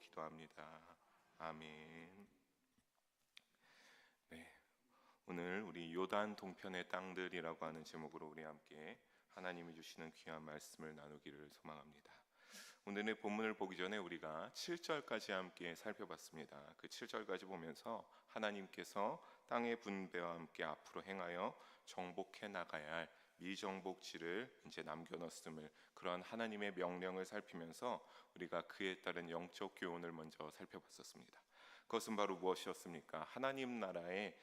기도합니다. 아멘. 네, 오늘 우리 요단 동편의 땅들이라고 하는 제목으로 우리 함께 하나님이 주시는 귀한 말씀을 나누기를 소망합니다. 오늘의 본문을 보기 전에 우리가 7절까지 함께 살펴봤습니다. 그 7절까지 보면서 하나님께서 땅의 분배와 함께 앞으로 행하여 정복해 나가야 할 미정복지를 이제 남겨놓았음을, 그러한 하나님의 명령을 살피면서 우리가 그에 따른 영적 교훈을 먼저 살펴봤었습니다. 그것은 바로 무엇이었습니까? 하나님 나라의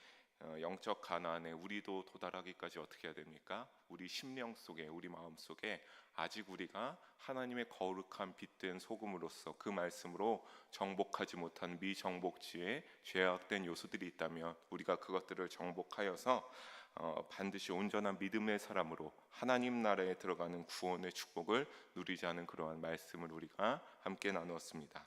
영적 가나안에 우리도 도달하기까지 어떻게 해야 됩니까? 우리 심령 속에, 우리 마음 속에 아직 우리가 하나님의 거룩한 빛된 소금으로서 그 말씀으로 정복하지 못한 미정복지에 죄악된 요소들이 있다면 우리가 그것들을 정복하여서 반드시 온전한 믿음의 사람으로 하나님 나라에 들어가는 구원의 축복을 누리자는 그러한 말씀을 우리가 함께 나누었습니다.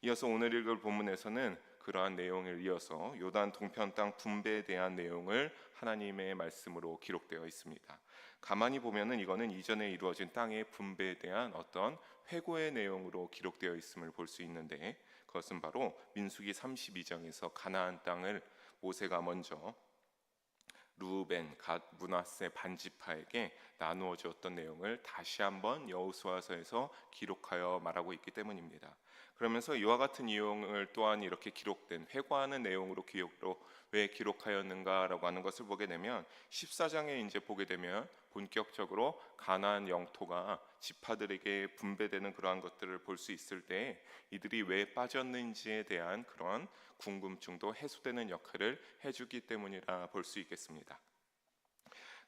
이어서 오늘 읽을 본문에서는 그러한 내용을 이어서 요단 동편 땅 분배에 대한 내용을 하나님의 말씀으로 기록되어 있습니다. 가만히 보면은 이거는 이전에 이루어진 땅의 분배에 대한 어떤 회고의 내용으로 기록되어 있음을 볼 수 있는데, 그것은 바로 민수기 32장에서 가나안 땅을 모세가 먼저 루벤, 갓, 므낫세 반지파에게 나누어 주었던 내용을 다시 한번 여호수아서에서 기록하여 말하고 있기 때문입니다. 그러면서 이와 같은 내용을 또한 이렇게 기록된 회고하는 내용으로 왜 기록하였는가라고 하는 것을 보게 되면 14장에 이제 보게 되면 본격적으로 가나안 영토가 지파들에게 분배되는 그러한 것들을 볼 수 있을 때 이들이 왜 빠졌는지에 대한 그런 궁금증도 해소되는 역할을 해주기 때문이라 볼 수 있겠습니다.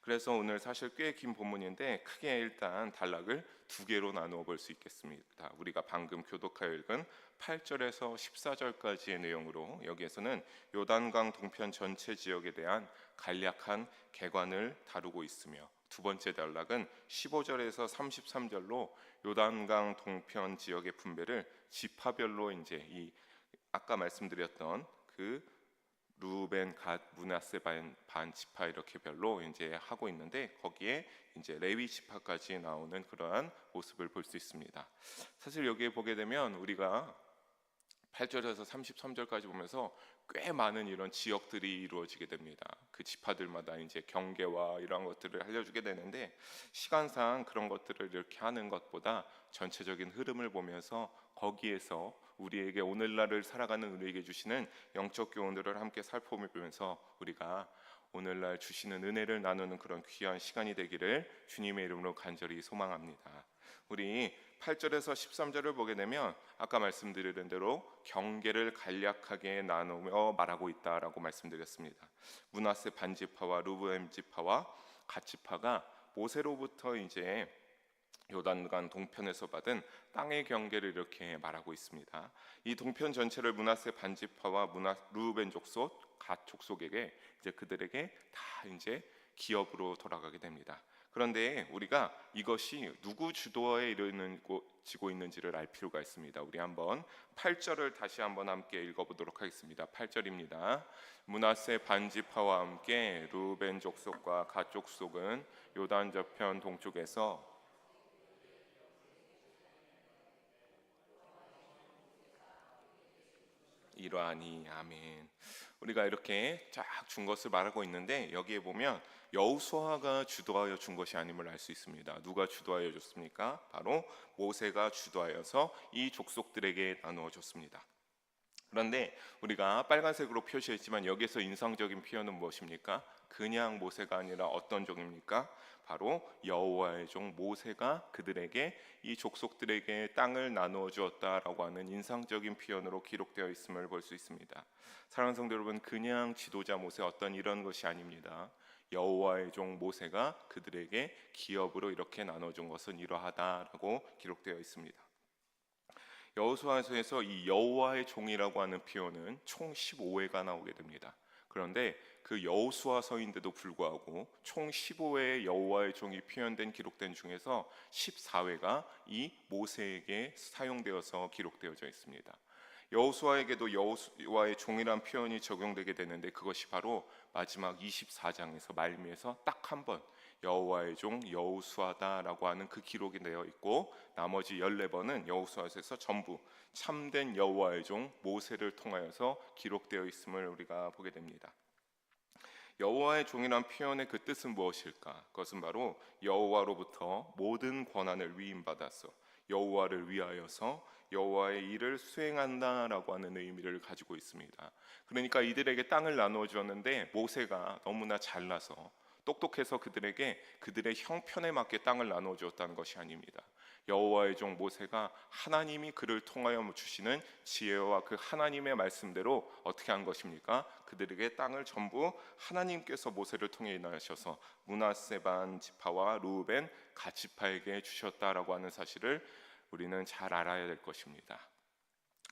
그래서 오늘 사실 꽤 긴 본문인데 크게 일단 단락을 두 개로 나누어 볼 수 있겠습니다. 우리가 방금 교독하여 읽은 8절에서 14절까지의 내용으로 여기에서는 요단강 동편 전체 지역에 대한 간략한 개관을 다루고 있으며, 두 번째 단락은 15절에서 33절로 요단강 동편 지역의 분배를 지파별로 이제 이 아까 말씀드렸던 그 루벤, 갓, 므낫세 반 지파 이렇게 별로 이제 하고 있는데, 거기에 이제 레위 지파까지 나오는 그러한 모습을 볼 수 있습니다. 사실 여기에 보게 되면 우리가 8절에서 33절까지 보면서 꽤 많은 이런 지역들이 이루어지게 됩니다. 그 지파들마다 이제 경계와 이런 것들을 알려주게 되는데, 시간상 그런 것들을 이렇게 하는 것보다 전체적인 흐름을 보면서 거기에서 우리에게 오늘날을 살아가는 우리에게 주시는 영적 교훈들을 함께 살펴보면서 우리가 오늘날 주시는 은혜를 나누는 그런 귀한 시간이 되기를 주님의 이름으로 간절히 소망합니다. 우리 8절에서 13절을 보게 되면 아까 말씀드린 대로 경계를 간략하게 나누며 말하고 있다라고 말씀드렸습니다. 므낫세 반지파와 루벤 지파와 갓 지파가 모세로부터 이제 요단강 동편에서 받은 땅의 경계를 이렇게 말하고 있습니다. 이 동편 전체를 므낫세 반지파와 루벤 족속, 갓 족속에게 이제 그들에게 다 이제 기업으로 돌아가게 됩니다. 그런데 우리가 이것이 누구 주도하에 이루어지고 있는지를 알 필요가 있습니다. 우리 한번 8절을 다시 한번 함께 읽어보도록 하겠습니다. 8절입니다. 므낫세 반지파와 함께 루벤 족속과 갓 족속은 요단 저편 동쪽에서 이러하니. 아멘. 우리가 이렇게 쫙 준 것을 말하고 있는데 여기에 보면 여호수아가 주도하여 준 것이 아님을 알 수 있습니다. 누가 주도하여 줬습니까? 바로 모세가 주도하여서 이 족속들에게 나누어 줬습니다. 그런데 우리가 빨간색으로 표시했지만 여기서 인상적인 표현은 무엇입니까? 그냥 모세가 아니라 어떤 종입니까? 바로 여호와의 종 모세가 그들에게 이 족속들에게 땅을 나누어 주었다라고 하는 인상적인 표현으로 기록되어 있음을 볼 수 있습니다. 사랑하는 성도 여러분, 그냥 지도자 모세 어떤 이런 것이 아닙니다. 여호와의 종 모세가 그들에게 기업으로 이렇게 나눠준 것은 이러하다라고 기록되어 있습니다. 여호수아서에서 이 여호와의 종이라고 하는 표현은 총 15회가 나오게 됩니다. 그런데 그 여호수아서인데도 불구하고 총 15회의 여호와의 종이 표현된 기록된 중에서 14회가 이 모세에게 사용되어서 기록되어져 있습니다. 여호수아에게도 여호수아의 종이란 표현이 적용되게 되는데 그것이 바로 마지막 24장에서 말미에서 딱 한 번 여호와의 종 여호수아다라고 하는 그 기록이 되어 있고, 나머지 14번은 여호수아에서 전부 참된 여호와의 종 모세를 통하여서 기록되어 있음을 우리가 보게 됩니다. 여호와의 종이란 표현의 그 뜻은 무엇일까? 그것은 바로 여호와로부터 모든 권한을 위임받아서 여호와를 위하여서 여호와의 일을 수행한다라고 하는 의미를 가지고 있습니다. 그러니까 이들에게 땅을 나누어 주었는데 모세가 너무나 잘나서 똑똑해서 그들에게 그들의 형편에 맞게 땅을 나누어 주었다는 것이 아닙니다. 여호와의 종 모세가 하나님이 그를 통하여 주시는 지혜와 그 하나님의 말씀대로 어떻게 한 것입니까? 그들에게 땅을 전부 하나님께서 모세를 통해 인하셔서 므낫세 반 지파와 르우벤 갓 지파에게 주셨다라고 하는 사실을 우리는 잘 알아야 될 것입니다.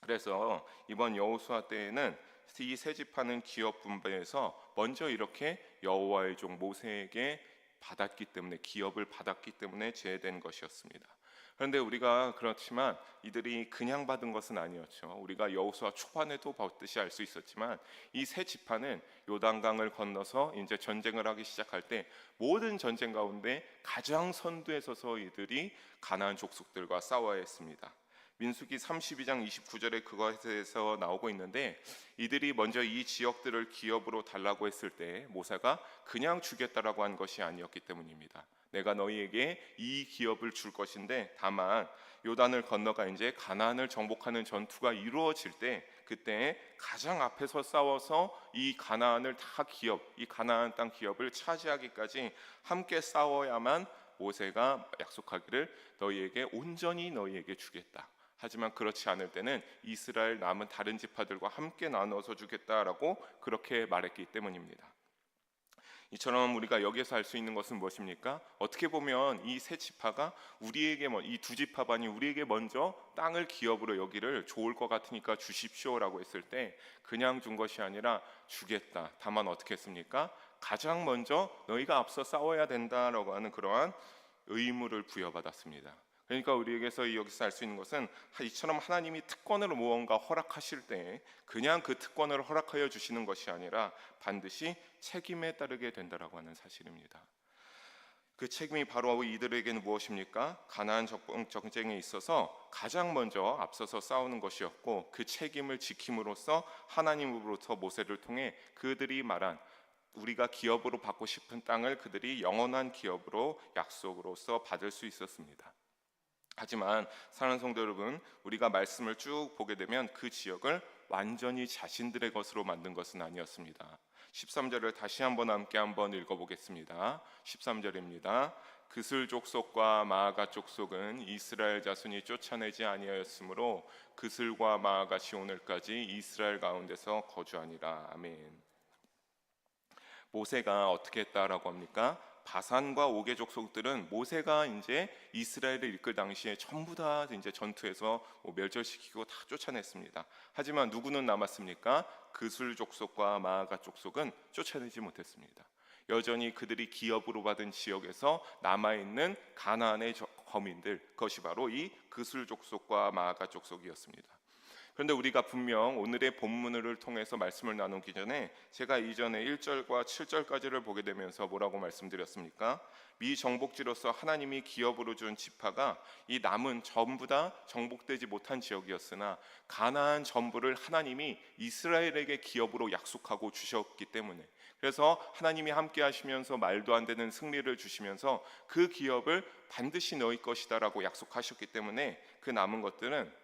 그래서 이번 여호수아 때에는 이 세 지파는 기업 분배에서 먼저 이렇게 여호와의 종 모세에게 받았기 때문에, 기업을 받았기 때문에 제외된 것이었습니다. 그런데 우리가 그렇지만 이들이 그냥 받은 것은 아니었죠. 우리가 여호수아 초반에도 봤듯이 알 수 있었지만 이 세 지파는 요단강을 건너서 이제 전쟁을 하기 시작할 때 모든 전쟁 가운데 가장 선두에 서서 이들이 가나안 족속들과 싸워야 했습니다. 민수기 32장 29절에 그것에 대해서 나오고 있는데, 이들이 먼저 이 지역들을 기업으로 달라고 했을 때 모세가 그냥 주겠다라고 한 것이 아니었기 때문입니다. 내가 너희에게 이 기업을 줄 것인데, 다만 요단을 건너가 이제 가나안을 정복하는 전투가 이루어질 때 그때 가장 앞에서 싸워서 이 가나안을 다 이 가나안 땅 기업을 차지하기까지 함께 싸워야만 모세가 약속하기를 너희에게 온전히 너희에게 주겠다. 하지만 그렇지 않을 때는 이스라엘 남은 다른 지파들과 함께 나눠서 주겠다라고 그렇게 말했기 때문입니다. 이처럼 우리가 여기에서 알 수 있는 것은 무엇입니까? 어떻게 보면 이 세 지파가 우리에게, 이 두 지파반이 우리에게 먼저 땅을 기업으로 여기를 좋을 것 같으니까 주십시오라고 했을 때 그냥 준 것이 아니라 주겠다. 다만 어떻게 했습니까? 가장 먼저 너희가 앞서 싸워야 된다라고 하는 그러한 의무를 부여받았습니다. 그러니까 우리에게서 여기서 알 수 있는 것은 이처럼 하나님이 특권으로 무언가 허락하실 때 그냥 그 특권을 허락하여 주시는 것이 아니라 반드시 책임에 따르게 된다라고 하는 사실입니다. 그 책임이 바로 이들에게는 무엇입니까? 가나안 전쟁에 있어서 가장 먼저 앞서서 싸우는 것이었고, 그 책임을 지킴으로써 하나님으로부터 모세를 통해 그들이 말한 우리가 기업으로 받고 싶은 땅을 그들이 영원한 기업으로 약속으로서 받을 수 있었습니다. 하지만 사랑하는 성도 여러분, 우리가 말씀을 쭉 보게 되면 그 지역을 완전히 자신들의 것으로 만든 것은 아니었습니다. 13절을 다시 한번 함께 읽어보겠습니다. 13절입니다. 그슬 족속과 마아가 족속은 이스라엘 자손이 쫓아내지 아니하였으므로 그슬과 마아가시 오늘까지 이스라엘 가운데서 거주하니라. 아멘. 모세가 어떻게 했다라고 합니까? 바산과 오개 족속들은 모세가 이제 이스라엘을 이끌 당시에 전부 다 이제 전투에서 멸절시키고 다 쫓아냈습니다. 하지만 누구는 남았습니까? 그술 족속과 마아가 족속은 쫓아내지 못했습니다. 여전히 그들이 기업으로 받은 지역에서 남아있는 가나안의 거민들, 그것이 바로 이 그술 족속과 마아가 족속이었습니다. 그런데 우리가 분명 오늘의 본문을 통해서 말씀을 나누기 전에 제가 이전에 1절과 7절까지를 보게 되면서 뭐라고 말씀드렸습니까? 미정복지로서 하나님이 기업으로 준 지파가 이 남은 전부 다 정복되지 못한 지역이었으나 가나안 전부를 하나님이 이스라엘에게 기업으로 약속하고 주셨기 때문에, 그래서 하나님이 함께 하시면서 말도 안 되는 승리를 주시면서 그 기업을 반드시 너희 것이다라고 약속하셨기 때문에 그 남은 것들은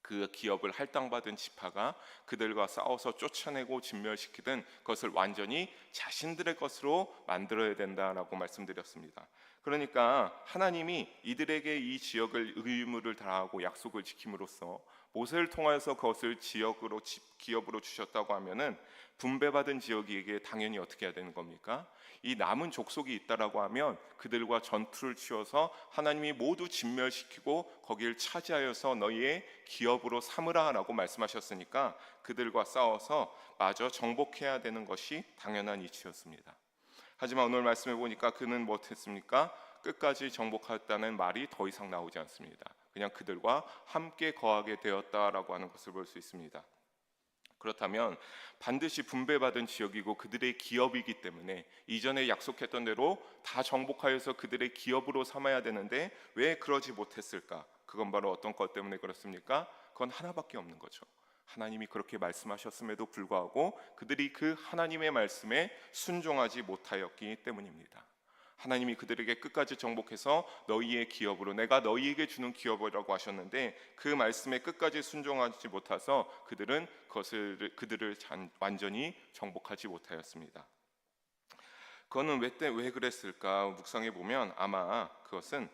그 기업을 할당받은 지파가 그들과 싸워서 쫓아내고 진멸시키든 그것을 완전히 자신들의 것으로 만들어야 된다라고 말씀드렸습니다. 그러니까 하나님이 이들에게 이 지역을 의무를 다하고 약속을 지킴으로써 모세를 통하여서 그것을 기업으로 주셨다고 하면은 분배받은 지역에게 당연히 어떻게 해야 되는 겁니까? 이 남은 족속이 있다라고 하면 그들과 전투를 치어서 하나님이 모두 진멸시키고 거기를 차지하여서 너희의 기업으로 삼으라라고 말씀하셨으니까 그들과 싸워서 마저 정복해야 되는 것이 당연한 이치였습니다. 하지만 오늘 말씀해 보니까 그는 못했습니까? 끝까지 정복하였다는 말이 더 이상 나오지 않습니다. 그냥 그들과 함께 거하게 되었다라고 하는 것을 볼 수 있습니다. 그렇다면 반드시 분배받은 지역이고 그들의 기업이기 때문에 이전에 약속했던 대로 다 정복하여서 그들의 기업으로 삼아야 되는데 왜 그러지 못했을까? 그건 바로 어떤 것 때문에 그렇습니까? 그건 하나밖에 없는 거죠. 하나님이 그렇게 말씀하셨음에도 불구하고 그들이 그 하나님의 말씀에 순종하지 못하였기 때문입니다. 하나님이 그들에게 끝까지 정복해서 너희의 기업으로 내가 너희에게 주는 기업이라고 하셨는데 그 말씀에 끝까지 순종하지 못해서 그들을 완전히 정복하지 못하였습니다. 그거는 왜 그랬을까 묵상해 보면 아마 그것은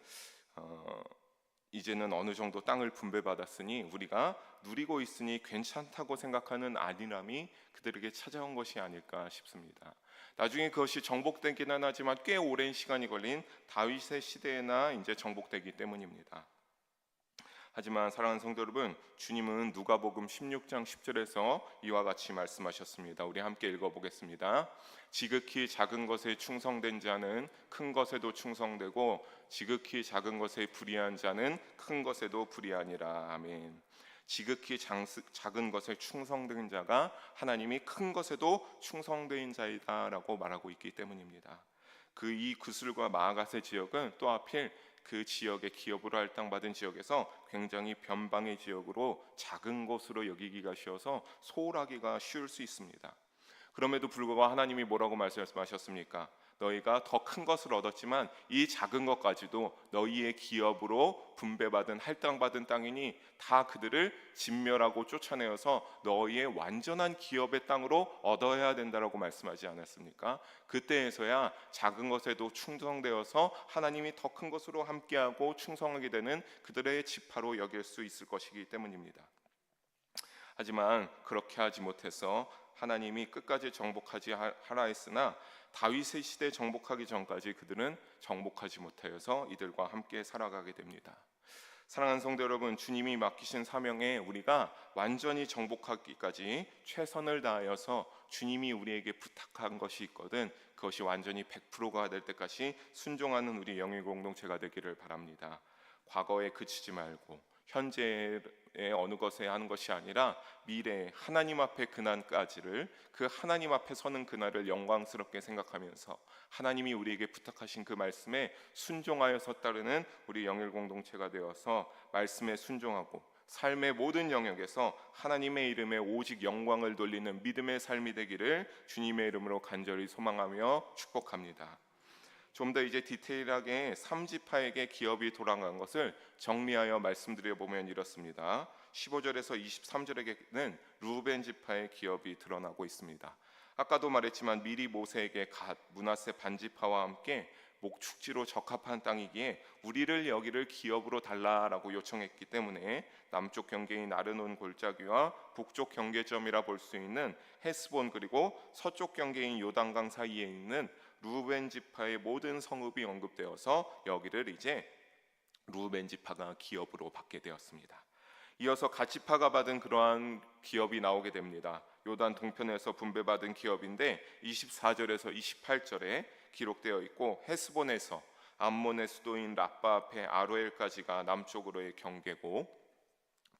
이제는 어느 정도 땅을 분배받았으니 우리가 누리고 있으니 괜찮다고 생각하는 안일함이 그들에게 찾아온 것이 아닐까 싶습니다. 나중에 그것이 정복되기는 하지만 꽤 오랜 시간이 걸린 다윗의 시대에나 이제 정복되기 때문입니다. 하지만 사랑하는 성도 여러분, 주님은 누가복음 16장 10절에서 이와 같이 말씀하셨습니다. 우리 함께 읽어보겠습니다. 지극히 작은 것에 충성된 자는 큰 것에도 충성되고 지극히 작은 것에 불의한 자는 큰 것에도 불의하니라. 아멘. 지극히 작은 것에 충성된 자가 하나님이 큰 것에도 충성된 자이다라고 말하고 있기 때문입니다. 이 구슬과 마가세 지역은 또 하필 그 지역의 기업으로 할당받은 지역에서 굉장히 변방의 지역으로 작은 곳으로 여기기가 쉬워서 소홀하기가 쉬울 수 있습니다. 그럼에도 불구하고 하나님이 뭐라고 말씀하셨습니까? 너희가 더 큰 것을 얻었지만 이 작은 것까지도 너희의 기업으로 분배받은 할당받은 땅이니 다 그들을 진멸하고 쫓아내어서 너희의 완전한 기업의 땅으로 얻어야 된다라고 말씀하지 않았습니까? 그때에서야 작은 것에도 충성되어서 하나님이 더 큰 것으로 함께하고 충성하게 되는 그들의 지파로 여길 수 있을 것이기 때문입니다. 하지만 그렇게 하지 못해서 하나님이 끝까지 정복하지 하라 했으나 다윗의 시대 정복하기 전까지 그들은 정복하지 못하여서 이들과 함께 살아가게 됩니다. 사랑하는 성도 여러분, 주님이 맡기신 사명에 우리가 완전히 정복하기까지 최선을 다하여서 주님이 우리에게 부탁한 것이 있거든 그것이 완전히 100%가 될 때까지 순종하는 우리 영의 공동체가 되기를 바랍니다. 과거에 그치지 말고 현재의 어느 것에 하는 것이 아니라 미래 하나님 앞에 그날까지를 그 하나님 앞에 서는 그날을 영광스럽게 생각하면서 하나님이 우리에게 부탁하신 그 말씀에 순종하여서 따르는 우리 영일 공동체가 되어서 말씀에 순종하고 삶의 모든 영역에서 하나님의 이름에 오직 영광을 돌리는 믿음의 삶이 되기를 주님의 이름으로 간절히 소망하며 축복합니다. 좀 더 이제 디테일하게 3지파에게 기업이 돌아간 것을 정리하여 말씀드려 보면 이렇습니다. 15절에서 23절에게는 루벤 지파의 기업이 드러나고 있습니다. 아까도 말했지만 미리 모세에게 갓 므낫세 반지파와 함께 목축지로 적합한 땅이기에 우리를 여기를 기업으로 달라라고 요청했기 때문에 남쪽 경계인 아르논 골짜기와 북쪽 경계점이라 볼 수 있는 헤스본 그리고 서쪽 경계인 요단강 사이에 있는 루벤 지파의 모든 성읍이 언급되어서 여기를 이제 루벤 지파가 기업으로 받게 되었습니다. 이어서 갓 지파가 받은 그러한 기업이 나오게 됩니다. 요단 동편에서 분배받은 기업인데 24절에서 28절에 기록되어 있고 헤스본에서 암몬의 수도인 라빠 앞에 아로엘까지가 남쪽으로의 경계고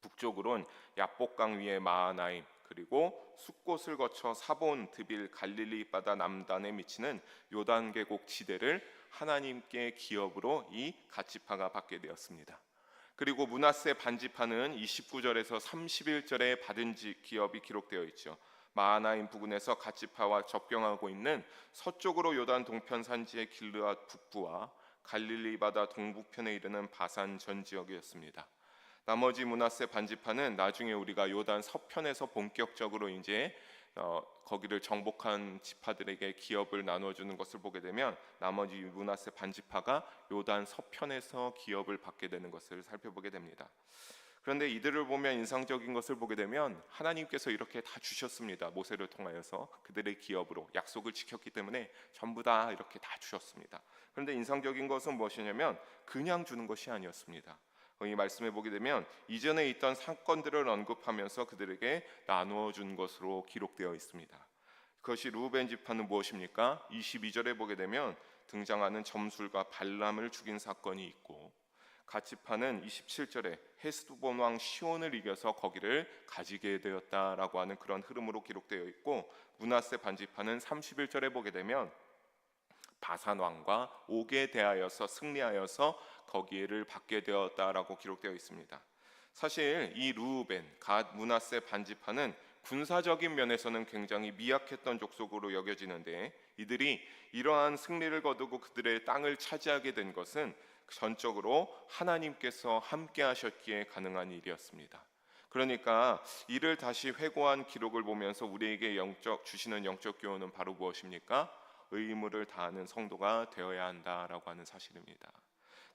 북쪽으로는 야복강 위에 마하나임 그리고 숫곳을 거쳐 사본, 드빌, 갈릴리 바다 남단에 미치는 요단 계곡 지대를 하나님께 기업으로 이 갓 지파가 받게 되었습니다. 그리고 므낫세 반지파는 29절에서 31절에 받은 기업이 기록되어 있죠. 마하나임 부근에서 갓 지파와 접경하고 있는 서쪽으로 요단 동편 산지의 길르앗 북부와 갈릴리 바다 동북편에 이르는 바산 전 지역이었습니다. 나머지 므낫세 반지파는 나중에 우리가 요단 서편에서 본격적으로 이제 거기를 정복한 지파들에게 기업을 나눠주는 것을 보게 되면 나머지 므낫세 반지파가 요단 서편에서 기업을 받게 되는 것을 살펴보게 됩니다. 그런데 이들을 보면 인상적인 것을 보게 되면 하나님께서 이렇게 다 주셨습니다. 모세를 통하여서 그들의 기업으로 약속을 지켰기 때문에 전부 다 이렇게 다 주셨습니다. 그런데 인상적인 것은 무엇이냐면 그냥 주는 것이 아니었습니다. 이 말씀에 보게 되면 이전에 있던 사건들을 언급하면서 그들에게 나누어 준 것으로 기록되어 있습니다. 그것이 루벤 지파는 무엇입니까? 22절에 보게 되면 등장하는 점술가 발람을 죽인 사건이 있고 갓지파는 27절에 헤스본 왕 시온을 이겨서 거기를 가지게 되었다라고 하는 그런 흐름으로 기록되어 있고, 므낫세 반지파는 31절에 보게 되면 바산 왕과 옥에 대하여서 승리하여서 거기를 받게 되었다라고 기록되어 있습니다. 사실 이 르우벤, 갓, 므낫세 반지파는 군사적인 면에서는 굉장히 미약했던 족속으로 여겨지는데, 이들이 이러한 승리를 거두고 그들의 땅을 차지하게 된 것은 전적으로 하나님께서 함께 하셨기에 가능한 일이었습니다. 그러니까 이를 다시 회고한 기록을 보면서 우리에게 주시는 영적 교훈은 바로 무엇입니까? 의무를 다하는 성도가 되어야 한다라고 하는 사실입니다.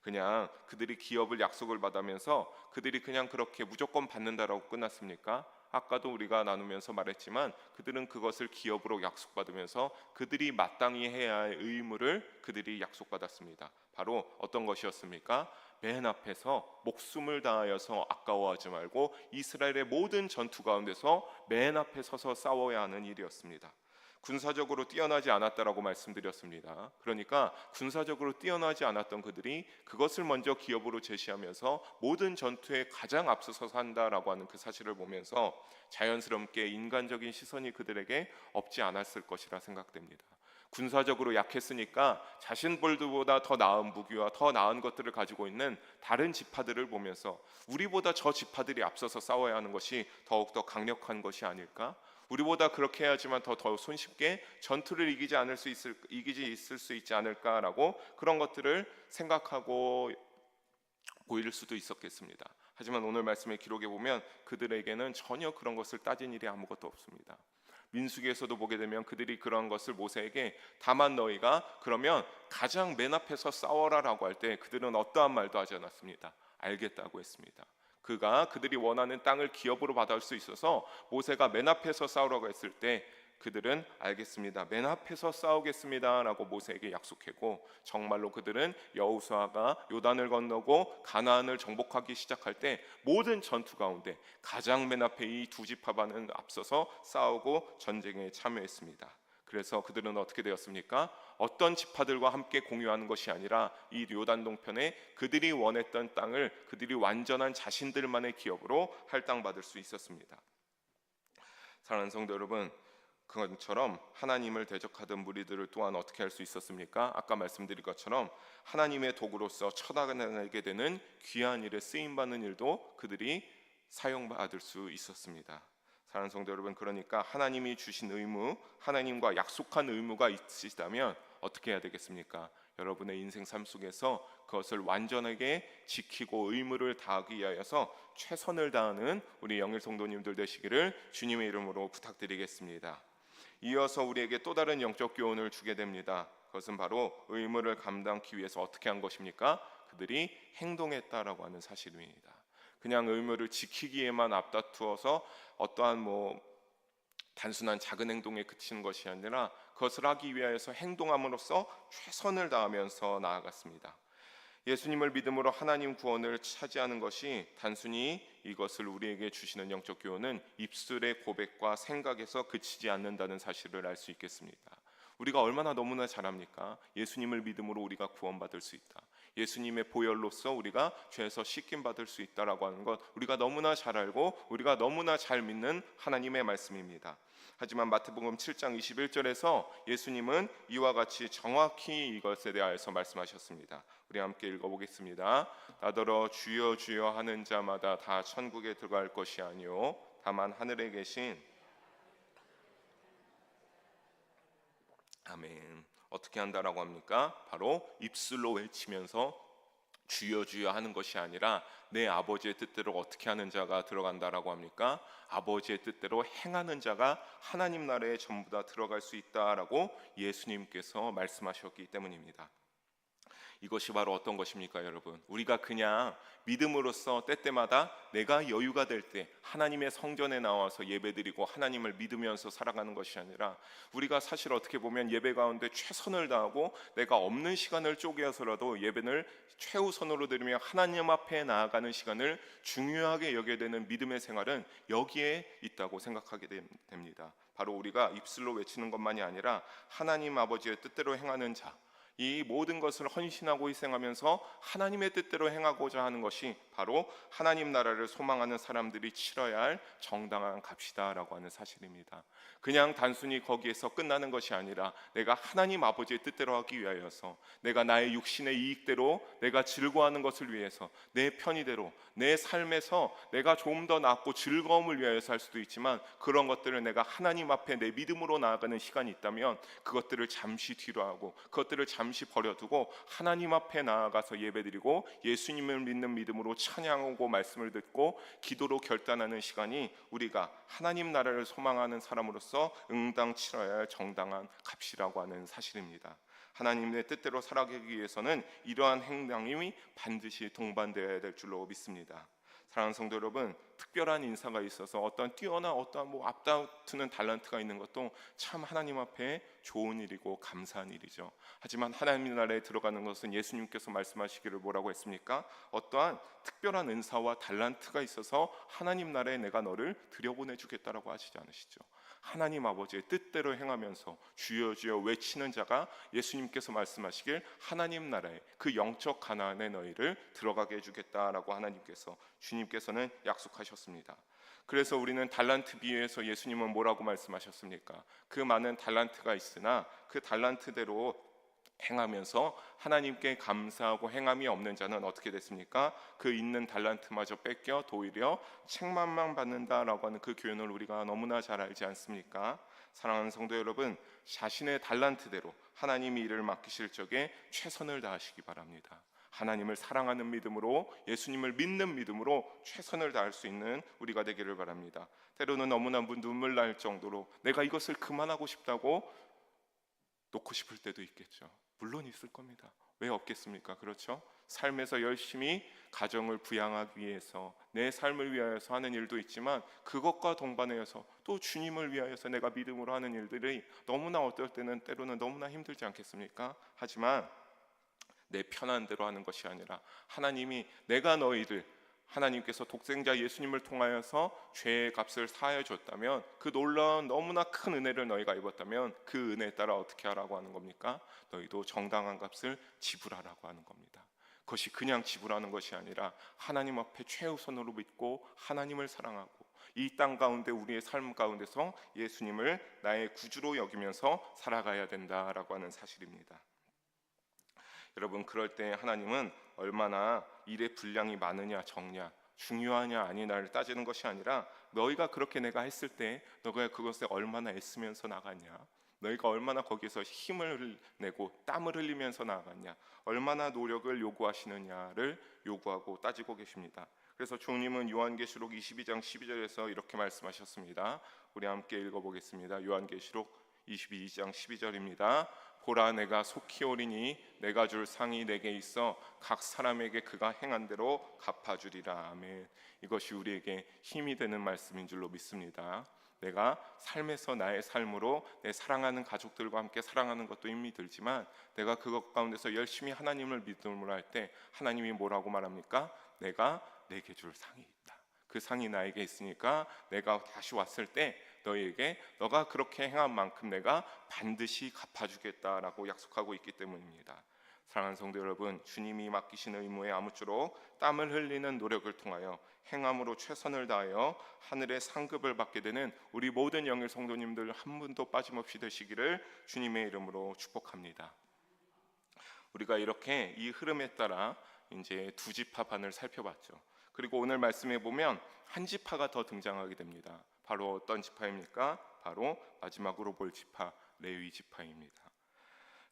그냥 그들이 기업을 약속을 받으면서 그들이 그냥 그렇게 무조건 받는다라고 끝났습니까? 아까도 우리가 나누면서 말했지만 그들은 그것을 기업으로 약속받으면서 그들이 마땅히 해야 할 의무를 그들이 약속받았습니다. 바로 어떤 것이었습니까? 맨 앞에서 목숨을 다하여서 아까워하지 말고 이스라엘의 모든 전투 가운데서 맨 앞에 서서 싸워야 하는 일이었습니다. 군사적으로 뛰어나지 않았다라고 말씀드렸습니다. 그러니까 군사적으로 뛰어나지 않았던 그들이 그것을 먼저 기업으로 제시하면서 모든 전투에 가장 앞서서서 한다라고 하는 그 사실을 보면서 자연스럽게 인간적인 시선이 그들에게 없지 않았을 것이라 생각됩니다. 군사적으로 약했으니까 자신들보다 더 나은 무기와 더 나은 것들을 가지고 있는 다른 지파들을 보면서 우리보다 저 지파들이 앞서서 싸워야 하는 것이 더욱더 강력한 것이 아닐까? 우리보다 그렇게 해야지만 더 손쉽게 전투를 이기지 수 있지 않을까라고 그런 것들을 생각하고 보일 수도 있었겠습니다. 하지만 오늘 말씀의 기록에 보면 그들에게는 전혀 그런 것을 따진 일이 아무것도 없습니다. 민수기에서도 보게 되면 그들이 그런 것을 모세에게 다만 너희가 그러면 가장 맨 앞에서 싸워라라고 할 때 그들은 어떠한 말도 하지 않았습니다. 알겠다고 했습니다. 그들이 원하는 땅을 기업으로 받을 수 있어서 모세가 맨 앞에서 싸우라고 했을 때 그들은 알겠습니다, 맨 앞에서 싸우겠습니다 라고 모세에게 약속했고, 정말로 그들은 여호수아가 요단을 건너고 가나안을 정복하기 시작할 때 모든 전투 가운데 가장 맨 앞에 이 두 지파반은 앞서서 싸우고 전쟁에 참여했습니다. 그래서 그들은 어떻게 되었습니까? 어떤 지파들과 함께 공유하는 것이 아니라 이 요단 동편에 그들이 원했던 땅을 그들이 완전한 자신들만의 기업으로 할당받을 수 있었습니다. 사랑하는 성도 여러분, 그것처럼 하나님을 대적하던 무리들을 또한 어떻게 할 수 있었습니까? 아까 말씀드린 것처럼 하나님의 도구로서 처단하게 되는 귀한 일에 쓰임받는 일도 그들이 사용받을 수 있었습니다. 사랑하는 성도 여러분, 그러니까 하나님이 주신 의무, 하나님과 약속한 의무가 있으시다면 어떻게 해야 되겠습니까? 여러분의 인생 삶 속에서 그것을 완전하게 지키고 의무를 다하기 위하여서 최선을 다하는 우리 영일 성도님들 되시기를 주님의 이름으로 부탁드리겠습니다. 이어서 우리에게 또 다른 영적 교훈을 주게 됩니다. 그것은 바로 의무를 감당하기 위해서 어떻게 한 것입니까? 그들이 행동했다라고 하는 사실입니다. 그냥 의무를 지키기에만 앞다투어서 어떠한 단순한 작은 행동에 그치는 것이 아니라 그것을 하기 위하여서 행동함으로써 최선을 다하면서 나아갔습니다. 예수님을 믿음으로 하나님 구원을 차지하는 것이 단순히 이것을 우리에게 주시는 영적 교훈은 입술의 고백과 생각에서 그치지 않는다는 사실을 알 수 있겠습니다. 우리가 얼마나 너무나 잘합니까? 예수님을 믿음으로 우리가 구원받을 수 있다, 예수님의 보혈로서 우리가 죄에서 씻김 받을 수 있다라고 하는 것 우리가 너무나 잘 알고 우리가 너무나 잘 믿는 하나님의 말씀입니다. 하지만 마태복음 7장 21절에서 예수님은 이와 같이 정확히 이것에 대하여서 말씀하셨습니다. 우리 함께 읽어보겠습니다. 나더러 주여 주여 하는 자마다 다 천국에 들어갈 것이 아니요 다만 하늘에 계신 아멘. 어떻게 한다라고 합니까? 바로 입술로 외치면서 주여 주여 하는 것이 아니라 내 아버지의 뜻대로 어떻게 하는 자가 들어간다라고 합니까? 아버지의 뜻대로 행하는 자가 하나님 나라에 전부 다 들어갈 수 있다라고 예수님께서 말씀하셨기 때문입니다. 이것이 바로 어떤 것입니까, 여러분? 우리가 그냥 믿음으로써 때때마다 내가 여유가 될 때 하나님의 성전에 나와서 예배드리고 하나님을 믿으면서 살아가는 것이 아니라 우리가 사실 어떻게 보면 예배 가운데 최선을 다하고 내가 없는 시간을 쪼개서라도 예배를 최우선으로 드리며 하나님 앞에 나아가는 시간을 중요하게 여겨야 되는 믿음의 생활은 여기에 있다고 생각하게 됩니다. 바로 우리가 입술로 외치는 것만이 아니라 하나님 아버지의 뜻대로 행하는 자, 이 모든 것을 헌신하고 희생하면서 하나님의 뜻대로 행하고자 하는 것이 바로 하나님 나라를 소망하는 사람들이 치러야 할 정당한 값이다라고 하는 사실입니다. 그냥 단순히 거기에서 끝나는 것이 아니라 내가 하나님 아버지의 뜻대로 하기 위하여서, 내가 나의 육신의 이익대로, 내가 즐거워하는 것을 위해서, 내 편의대로, 내 삶에서 내가 좀 더 낫고 즐거움을 위하여서 할 수도 있지만, 그런 것들을 내가 하나님 앞에 내 믿음으로 나아가는 시간이 있다면 그것들을 잠시 뒤로 하고, 그것들을 잠시 버려두고 하나님 앞에 나아가서 예배드리고 예수님을 믿는 믿음으로 찬양하고 말씀을 듣고 기도로 결단하는 시간이 우리가 하나님 나라를 소망하는 사람으로서 응당 치러야 할 정당한 값이라고 하는 사실입니다. 하나님의 뜻대로 살아가기 위해서는 이러한 행동이 반드시 동반되어야 될 줄로 믿습니다. 사랑하는 성도 여러분, 특별한 인사가 있어서 어떤 뛰어난 어떠한 앞다투는 달란트가 있는 것도 참 하나님 앞에 좋은 일이고 감사한 일이죠. 하지만 하나님 나라에 들어가는 것은 예수님께서 말씀하시기를 뭐라고 했습니까? 어떠한 특별한 은사와 달란트가 있어서 하나님 나라에 내가 너를 들여보내주겠다라고 하시지 않으시죠. 하나님 아버지의 뜻대로 행하면서 주여 주여 외치는 자가 예수님께서 말씀하시길 하나님 나라에, 그 영적 가나안에 너희를 들어가게 해주겠다라고 하나님께서, 주님께서는 약속하셨습니다. 그래서 우리는 달란트 비유에서 예수님은 뭐라고 말씀하셨습니까? 그 많은 달란트가 있으나 그 달란트대로 행하면서 하나님께 감사하고 행함이 없는 자는 어떻게 됐습니까? 그 있는 달란트마저 뺏겨 도리어 책망만 받는다라고 하는 그 교훈을 우리가 너무나 잘 알지 않습니까? 사랑하는 성도 여러분, 자신의 달란트대로 하나님이 일을 맡기실 적에 최선을 다하시기 바랍니다. 하나님을 사랑하는 믿음으로, 예수님을 믿는 믿음으로 최선을 다할 수 있는 우리가 되기를 바랍니다. 때로는 너무나 눈물 날 정도로 내가 이것을 그만하고 싶다고 놓고 싶을 때도 있겠죠. 물론 있을 겁니다. 왜 없겠습니까? 그렇죠? 삶에서 열심히 가정을 부양하기 위해서, 내 삶을 위하여서 하는 일도 있지만, 그것과 동반하여서 또 주님을 위하여서 내가 믿음으로 하는 일들이 너무나 어떨 때는 때로는 너무나 힘들지 않겠습니까? 하지만 내 편한 대로 하는 것이 아니라 하나님이 내가 너희를, 하나님께서 독생자 예수님을 통하여서 죄의 값을 사하여 줬다면, 그 놀라운 너무나 큰 은혜를 너희가 입었다면 그 은혜에 따라 어떻게 하라고 하는 겁니까? 너희도 정당한 값을 지불하라고 하는 겁니다. 그것이 그냥 지불하는 것이 아니라 하나님 앞에 최우선으로 믿고 하나님을 사랑하고 이 땅 가운데 우리의 삶 가운데서 예수님을 나의 구주로 여기면서 살아가야 된다라고 하는 사실입니다. 여러분, 그럴 때 하나님은 얼마나 일의 분량이 많으냐 적냐, 중요하냐 아니냐를 따지는 것이 아니라, 너희가 그렇게 내가 했을 때 너가 그것에 얼마나 애쓰면서 나갔냐, 너희가 얼마나 거기서 힘을 내고 땀을 흘리면서 나갔냐, 얼마나 노력을 요구하시느냐를 요구하고 따지고 계십니다. 그래서 주님은 요한계시록 22장 12절에서 이렇게 말씀하셨습니다. 우리 함께 읽어보겠습니다. 요한계시록 22장 12절입니다. 보라, 내가 속히 오리니 내가 줄 상이 내게 있어 각 사람에게 그가 행한 대로 갚아주리라. 아멘. 이것이 우리에게 힘이 되는 말씀인 줄로 믿습니다. 내가 삶에서 나의 삶으로 내 사랑하는 가족들과 함께 사랑하는 것도 힘이 들지만, 내가 그것 가운데서 열심히 하나님을 믿음으로 할 때 하나님이 뭐라고 말합니까? 내가 내게 줄 상이 있다. 그 상이 나에게 있으니까 내가 다시 왔을 때 너희에게 너가 그렇게 행한 만큼 내가 반드시 갚아주겠다라고 약속하고 있기 때문입니다. 사랑하는 성도 여러분, 주님이 맡기신 의무에 아무쪼록 땀을 흘리는 노력을 통하여 행함으로 최선을 다하여 하늘의 상급을 받게 되는 우리 모든 영일 성도님들 한 분도 빠짐없이 되시기를 주님의 이름으로 축복합니다. 우리가 이렇게 이 흐름에 따라 이제 두 지파 반을 살펴봤죠. 그리고 오늘 말씀에 보면 한 지파가 더 등장하게 됩니다. 바로 어떤 지파입니까? 바로 마지막으로 볼 지파, 레위 지파입니다.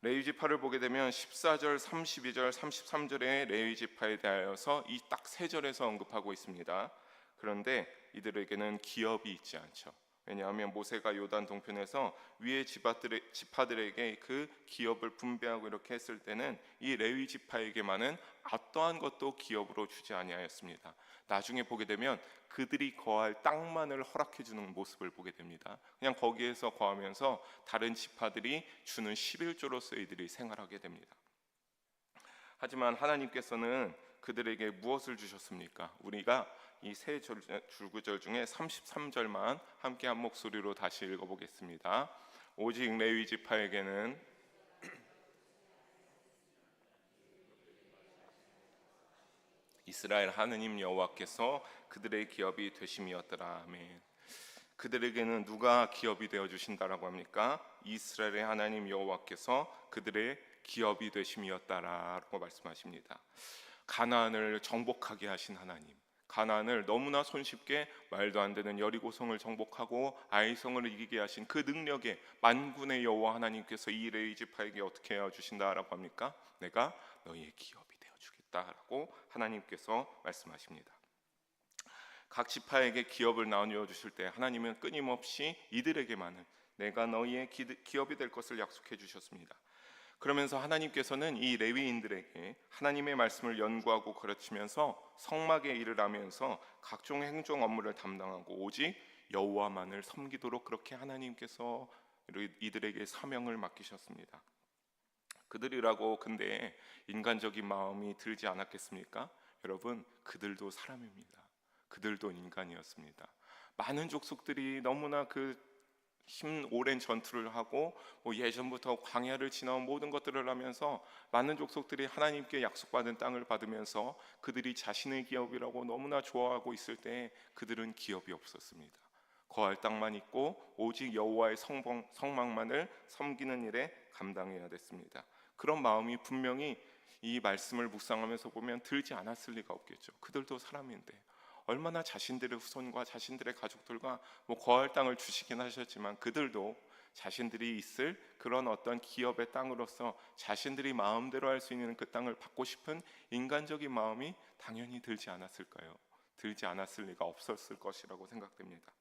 레위 지파를 보게 되면 14절, 32절, 33절의 레위 지파에 대하여서 이 딱 세 절에서 언급하고 있습니다. 그런데 이들에게는 기업이 있지 않죠. 왜냐하면 모세가 요단 동편에서 위의 지파들에게 그 기업을 분배하고 이렇게 했을 때는 이 레위 지파에게만은 어떠한 것도 기업으로 주지 아니하였습니다. 나중에 보게 되면 그들이 거할 땅만을 허락해 주는 모습을 보게 됩니다. 그냥 거기에서 거하면서 다른 지파들이 주는 11조로서 이들이 생활하게 됩니다. 하지만 하나님께서는 그들에게 무엇을 주셨습니까? 우리가 이 세 줄구절 중에 33절만 함께 한 목소리로 다시 읽어보겠습니다. 오직 레위 지파에게는 이스라엘 하느님 여호와께서 그들의 기업이 되심이었더라. 아멘. 그들에게는 누가 기업이 되어 주신다라고 합니까? 이스라엘의 하나님 여호와께서 그들의 기업이 되심이었다라고 말씀하십니다. 가나안을 정복하게 하신 하나님, 가나안을 너무나 손쉽게 말도 안 되는 여리고성을 정복하고 아이성을 이기게 하신 그 능력에 만군의 여호와 하나님께서 이 레위 지파에게 어떻게 해 주신다라고 합니까? 내가 너희의 기업이 되어 주겠다라고 하나님께서 말씀하십니다. 각 지파에게 기업을 나누어 주실 때 하나님은 끊임없이 이들에게만은 내가 너희의 기업이 될 것을 약속해 주셨습니다. 그러면서 하나님께서는 이 레위인들에게 하나님의 말씀을 연구하고 가르치면서 성막의 일을 하면서 각종 행정 업무를 담당하고 오직 여호와만을 섬기도록 그렇게 하나님께서 이들에게 사명을 맡기셨습니다. 그들이라고 근데 인간적인 마음이 들지 않았겠습니까? 여러분, 그들도 사람입니다. 그들도 인간이었습니다. 많은 족속들이 너무나 힘 오랜 전투를 하고 예전부터 광야를 지나온 모든 것들을 하면서 많은 족속들이 하나님께 약속받은 땅을 받으면서 그들이 자신의 기업이라고 너무나 좋아하고 있을 때 그들은 기업이 없었습니다. 거할 땅만 있고 오직 여호와의 성막만을 섬기는 일에 감당해야 됐습니다. 그런 마음이 분명히 이 말씀을 묵상하면서 보면 들지 않았을 리가 없겠죠. 그들도 사람인데 얼마나 자신들의 후손과 자신들의 가족들과 거할 땅을 주시긴 하셨지만 그들도 자신들이 있을 그런 어떤 기업의 땅으로서 자신들이 마음대로 할 수 있는 그 땅을 받고 싶은 인간적인 마음이 당연히 들지 않았을까요? 들지 않았을 리가 없었을 것이라고 생각됩니다.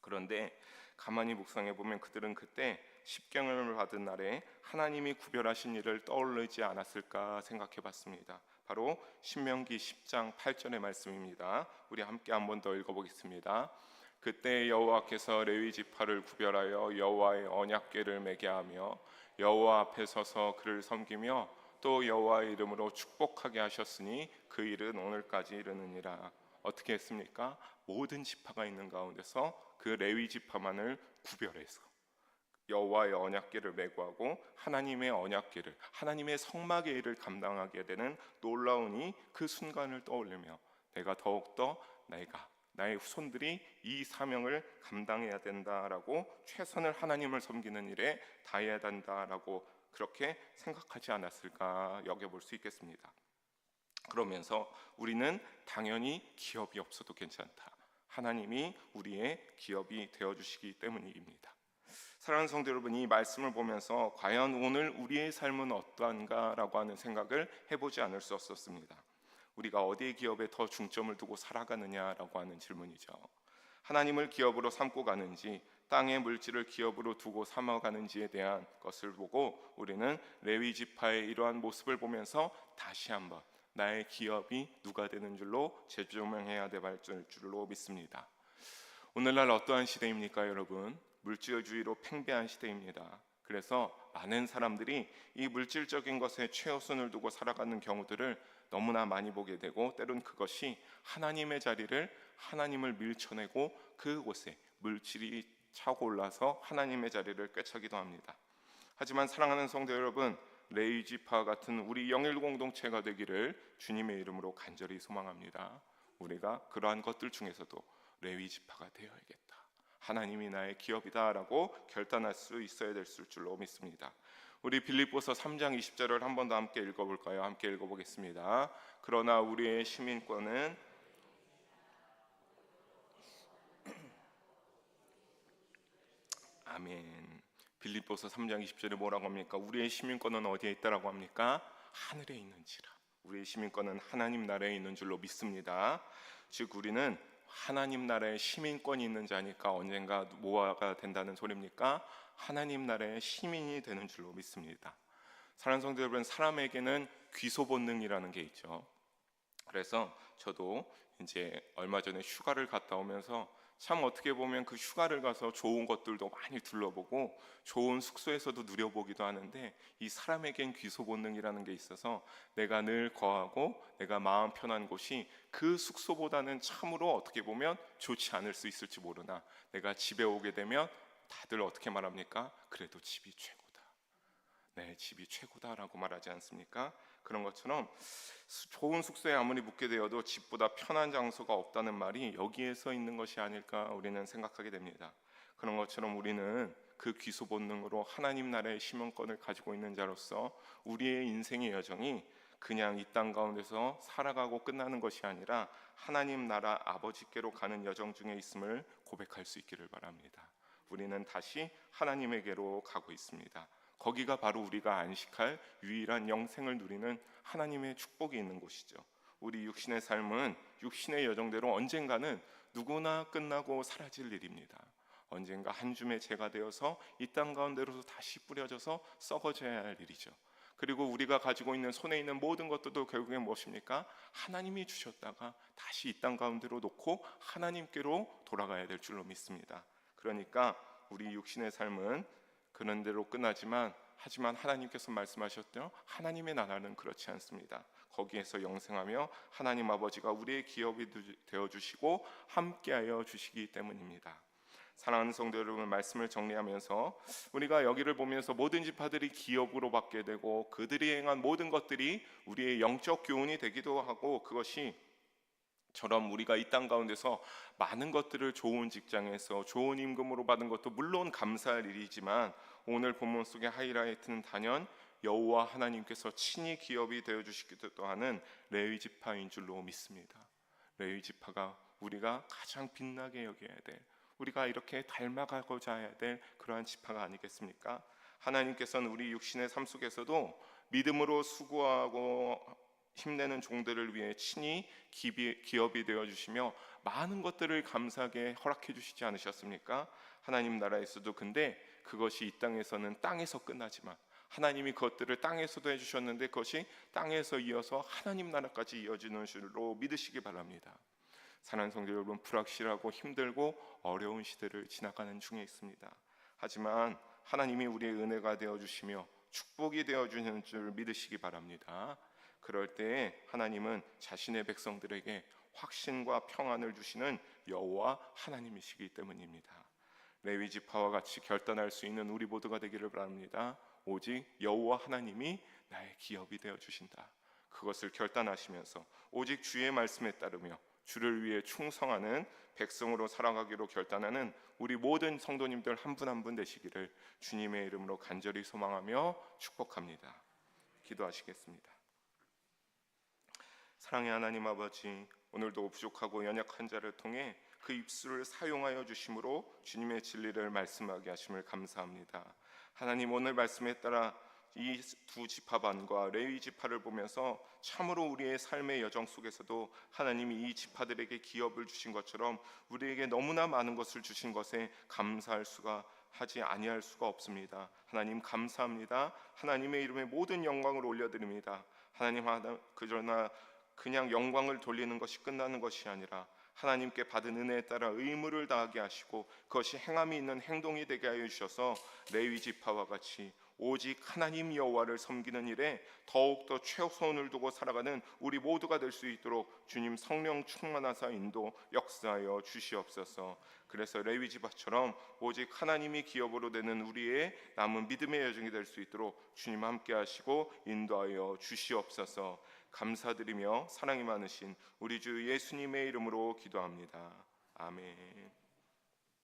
그런데 가만히 묵상해 보면 그들은 그때 십경을 받은 날에 하나님이 구별하신 일을 떠올리지 않았을까 생각해 봤습니다. 바로 신명기 10장 8절의 말씀입니다. 우리 함께 한 번 더 읽어보겠습니다. 그때 여호와께서 레위 지파를 구별하여 여호와의 언약궤를 매게 하며 여호와 앞에 서서 그를 섬기며 또 여호와의 이름으로 축복하게 하셨으니 그 일은 오늘까지 이르느니라. 어떻게 했습니까? 모든 지파가 있는 가운데서 그 레위 지파만을 구별해서 여호와의 언약궤를 메고 하고 하나님의 언약궤를, 하나님의 성막의 일을 감당하게 되는 놀라운 그 순간을 떠올리며 내가 더욱더 나의 후손들이 이 사명을 감당해야 된다라고 최선을 하나님을 섬기는 일에 다해야 된다라고 그렇게 생각하지 않았을까 여겨볼 수 있겠습니다. 그러면서 우리는 당연히 기업이 없어도 괜찮다. 하나님이 우리의 기업이 되어주시기 때문입니다. 사랑하는 성도 여러분, 이 말씀을 보면서 과연 오늘 우리의 삶은 어떠한가라고 하는 생각을 해보지 않을 수 없었습니다. 우리가 어디의 기업에 더 중점을 두고 살아가느냐라고 하는 질문이죠. 하나님을 기업으로 삼고 가는지 땅의 물질을 기업으로 두고 삼아가는지에 대한 것을 보고 우리는 레위 지파의 이러한 모습을 보면서 다시 한번 나의 기업이 누가 되는 줄로 재조명해야 될 줄로 믿습니다. 오늘날 어떠한 시대입니까, 여러분? 물질주의로 팽배한 시대입니다. 그래서 많은 사람들이 이 물질적인 것에 최우선을 두고 살아가는 경우들을 너무나 많이 보게 되고 때론 그것이 하나님을 밀쳐내고 그곳에 물질이 차고 올라서 하나님의 자리를 꿰차기도 합니다. 하지만 사랑하는 성도 여러분, 레위 지파 같은 우리 영일 공동체가 되기를 주님의 이름으로 간절히 소망합니다. 우리가 그러한 것들 중에서도 레위 지파가 되어야겠다. 하나님이 나의 기업이다라고 결단할 수 있어야 될 줄로 믿습니다. 우리 빌립보서 3장 20절을 한 번 더 함께 읽어볼까요? 함께 읽어보겠습니다. 그러나 우리의 시민권은 아멘. 빌립보서 3장 20절에 뭐라고 합니까? 우리의 시민권은 어디에 있다라고 합니까? 하늘에 있는지라. 우리의 시민권은 하나님 나라에 있는 줄로 믿습니다. 즉 우리는 하나님 나라의 시민권이 있는 자니까 언젠가 뭐가 된다는 소리입니까? 하나님 나라의 시민이 되는 줄로 믿습니다. 사랑하는 성도 여러분, 사람에게는 귀소 본능이라는 게 있죠. 그래서 저도 이제 얼마 전에 휴가를 갔다 오면서 참 어떻게 보면 그 휴가를 가서 좋은 것들도 많이 둘러보고 좋은 숙소에서도 누려보기도 하는데 이 사람에겐 귀소 본능이라는 게 있어서 내가 늘 거하고 내가 마음 편한 곳이 그 숙소보다는 참으로 어떻게 보면 좋지 않을 수 있을지 모르나 내가 집에 오게 되면 다들 어떻게 말합니까? 그래도 집이 최고다. 네, 집이 최고다라고 말하지 않습니까? 그런 것처럼 좋은 숙소에 아무리 묵게 되어도 집보다 편한 장소가 없다는 말이 여기에서 있는 것이 아닐까 우리는 생각하게 됩니다. 그런 것처럼 우리는 그 귀소 본능으로 하나님 나라의 시민권을 가지고 있는 자로서 우리의 인생의 여정이 그냥 이 땅 가운데서 살아가고 끝나는 것이 아니라 하나님 나라 아버지께로 가는 여정 중에 있음을 고백할 수 있기를 바랍니다. 우리는 다시 하나님에게로 가고 있습니다. 거기가 바로 우리가 안식할 유일한 영생을 누리는 하나님의 축복이 있는 곳이죠. 우리 육신의 삶은 육신의 여정대로 언젠가는 누구나 끝나고 사라질 일입니다. 언젠가 한 줌의 재가 되어서 이 땅 가운데로서 다시 뿌려져서 썩어져야 할 일이죠. 그리고 우리가 가지고 있는 손에 있는 모든 것들도 결국엔 무엇입니까? 하나님이 주셨다가 다시 이 땅 가운데로 놓고 하나님께로 돌아가야 될 줄로 믿습니다. 그러니까 우리 육신의 삶은 그런 대로 끝나지만 하지만 하나님께서 말씀하셨대요. 하나님의 나라는 그렇지 않습니다. 거기에서 영생하며 하나님 아버지가 우리의 기업이 되어주시고 함께하여 주시기 때문입니다. 사랑하는 성도 여러분, 말씀을 정리하면서 우리가 여기를 보면서 모든 지파들이 기업으로 받게 되고 그들이 행한 모든 것들이 우리의 영적 교훈이 되기도 하고 그것이 처럼 우리가 이 땅 가운데서 많은 것들을 좋은 직장에서 좋은 임금으로 받은 것도 물론 감사할 일이지만 오늘 본문 속의 하이라이트는 단연 여호와 하나님께서 친히 기업이 되어주시기도 하는 레위 지파인 줄로 믿습니다. 레위 지파가 우리가 가장 빛나게 여겨야 될, 우리가 이렇게 닮아가고자 해야 될 그러한 지파가 아니겠습니까? 하나님께서는 우리 육신의 삶 속에서도 믿음으로 수고하고 힘내는 종들을 위해 친히 기업이 되어주시며 많은 것들을 감사하게 허락해 주시지 않으셨습니까? 하나님 나라에서도. 근데 그것이 이 땅에서는 땅에서 끝나지만 하나님이 그것들을 땅에서도 해주셨는데 그것이 땅에서 이어서 하나님 나라까지 이어지는 줄로 믿으시기 바랍니다. 사랑하는 성도 여러분, 불확실하고 힘들고 어려운 시대를 지나가는 중에 있습니다. 하지만 하나님이 우리의 은혜가 되어주시며 축복이 되어주는 줄 믿으시기 바랍니다. 그럴 때에 하나님은 자신의 백성들에게 확신과 평안을 주시는 여호와 하나님이시기 때문입니다. 레위 지파와 같이 결단할 수 있는 우리 모두가 되기를 바랍니다. 오직 여호와 하나님이 나의 기업이 되어주신다. 그것을 결단하시면서 오직 주의 말씀에 따르며 주를 위해 충성하는 백성으로 살아가기로 결단하는 우리 모든 성도님들 한 분 한 분 되시기를 주님의 이름으로 간절히 소망하며 축복합니다. 기도하시겠습니다. 사랑의 하나님 아버지, 오늘도 부족하고 연약한 자를 통해 그 입술을 사용하여 주심으로 주님의 진리를 말씀하게 하심을 감사합니다. 하나님, 오늘 말씀에 따라 이 두 지파반과 레위 지파를 보면서 참으로 우리의 삶의 여정 속에서도 하나님이 이 지파들에게 기업을 주신 것처럼 우리에게 너무나 많은 것을 주신 것에 감사할 수가 하지 아니할 수가 없습니다. 하나님 감사합니다. 하나님의 이름에 모든 영광을 올려드립니다. 하나님, 그러나 그냥 영광을 돌리는 것이 끝나는 것이 아니라 하나님께 받은 은혜에 따라 의무를 다하게 하시고 그것이 행함이 있는 행동이 되게 하여 주셔서 레위 지파와 같이 오직 하나님 여호와를 섬기는 일에 더욱더 최선을 두고 살아가는 우리 모두가 될 수 있도록 주님 성령 충만하사 인도 역사하여 주시옵소서. 그래서 레위 지파처럼 오직 하나님이 기업으로 되는 우리의 남은 믿음의 여정이 될 수 있도록 주님 함께 하시고 인도하여 주시옵소서. 감사드리며 사랑이 많으신 우리 주 예수님의 이름으로 기도합니다. 아멘.